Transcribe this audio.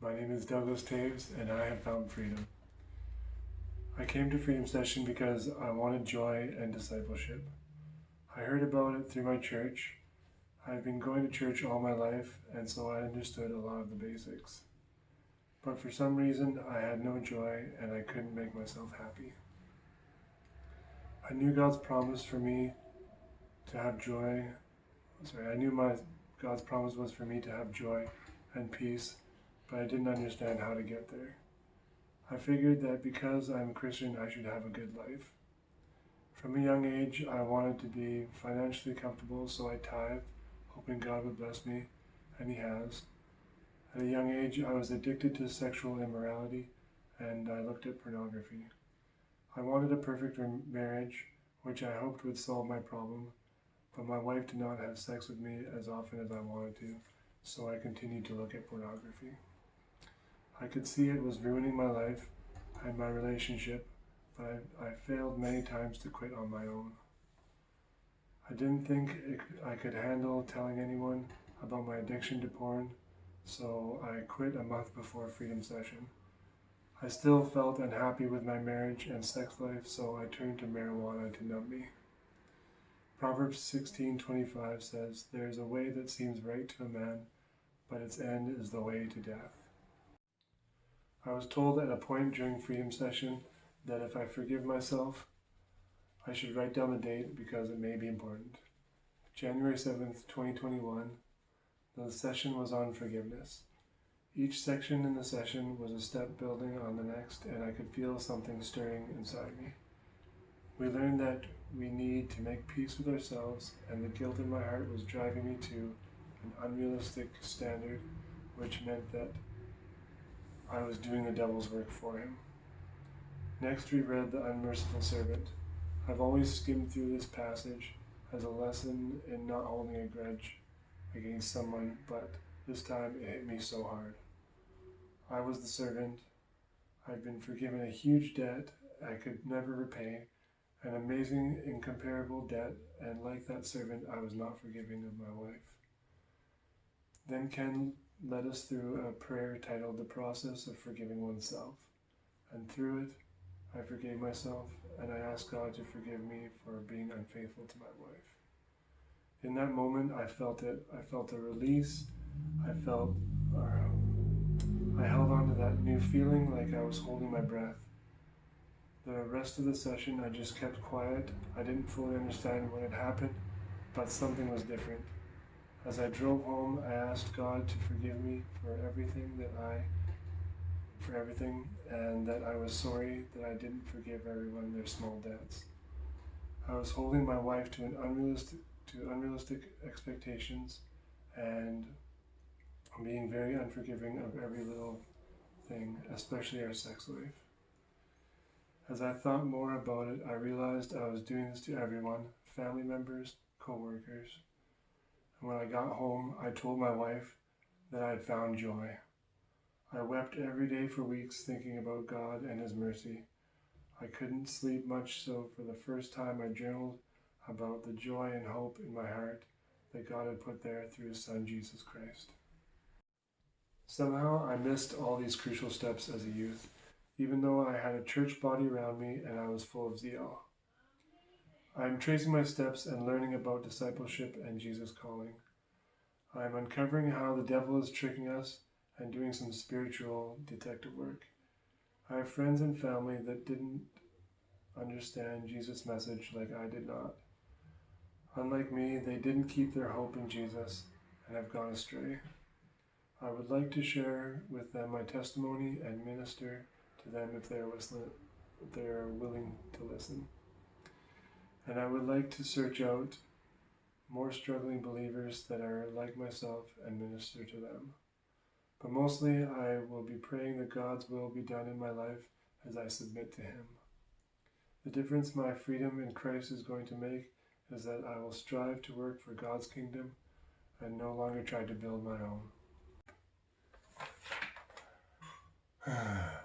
My name is Douglas Taves, and I have found freedom. I came to Freedom Session because I wanted joy and discipleship. I heard about it through my church. I've been going to church all my life, and so I understood a lot of the basics. But for some reason, I had no joy, and I couldn't make myself happy. I knew God's promise for me to have joy. God's promise was for me to have joy and peace, but I didn't understand how to get there. I figured that because I'm a Christian, I should have a good life. From a young age, I wanted to be financially comfortable, so I tithed, hoping God would bless me, and He has. At a young age, I was addicted to sexual immorality, and I looked at pornography. I wanted a perfect marriage, which I hoped would solve my problem, but my wife did not have sex with me as often as I wanted to, so I continued to look at pornography. I could see it was ruining my life and my relationship, but I failed many times to quit on my own. I didn't think I could handle telling anyone about my addiction to porn, so I quit a month before Freedom Session. I still felt unhappy with my marriage and sex life, so I turned to marijuana to numb me. Proverbs 16:25 says, "There is a way that seems right to a man, but its end is the way to death." I was told at a point during Freedom Session that if I forgive myself, I should write down the date because it may be important. January 7th, 2021, the session was on forgiveness. Each section in the session was a step building on the next, and I could feel something stirring inside me. We learned that we need to make peace with ourselves, and the guilt in my heart was driving me to an unrealistic standard, which meant that I was doing the devil's work for him. Next, we read The Unmerciful Servant. I've always skimmed through this passage as a lesson in not holding a grudge against someone, but this time it hit me so hard. I was the servant. I'd been forgiven a huge debt I could never repay, an amazing, incomparable debt, and like that servant, I was not forgiving of my wife. Then Ken led us through a prayer titled The Process of Forgiving Oneself, and through it, I forgave myself, and I asked God to forgive me for being unfaithful to my wife. In that moment, I felt it. I felt a release. I held on to that new feeling like I was holding my breath. The rest of the session, I just kept quiet. I didn't fully understand what had happened, but something was different. As I drove home, I asked God to forgive me for everything, and that I was sorry that I didn't forgive everyone their small debts. I was holding my wife to unrealistic expectations, and being very unforgiving of every little thing, especially our sex life. As I thought more about it, I realized I was doing this to everyone, family members, co-workers. And when I got home, I told my wife that I had found joy. I wept every day for weeks thinking about God and His mercy. I couldn't sleep much, so for the first time I journaled about the joy and hope in my heart that God had put there through His Son, Jesus Christ. Somehow I missed all these crucial steps as a youth, even though I had a church body around me and I was full of zeal. I am tracing my steps and learning about discipleship and Jesus' calling. I am uncovering how the devil is tricking us and doing some spiritual detective work. I have friends and family that didn't understand Jesus' message like I did not. Unlike me, they didn't keep their hope in Jesus and have gone astray. I would like to share with them my testimony and minister to them if they are willing to listen. And I would like to search out more struggling believers that are like myself and minister to them. But mostly I will be praying that God's will be done in my life as I submit to Him. The difference my freedom in Christ is going to make is that I will strive to work for God's kingdom and no longer try to build my own.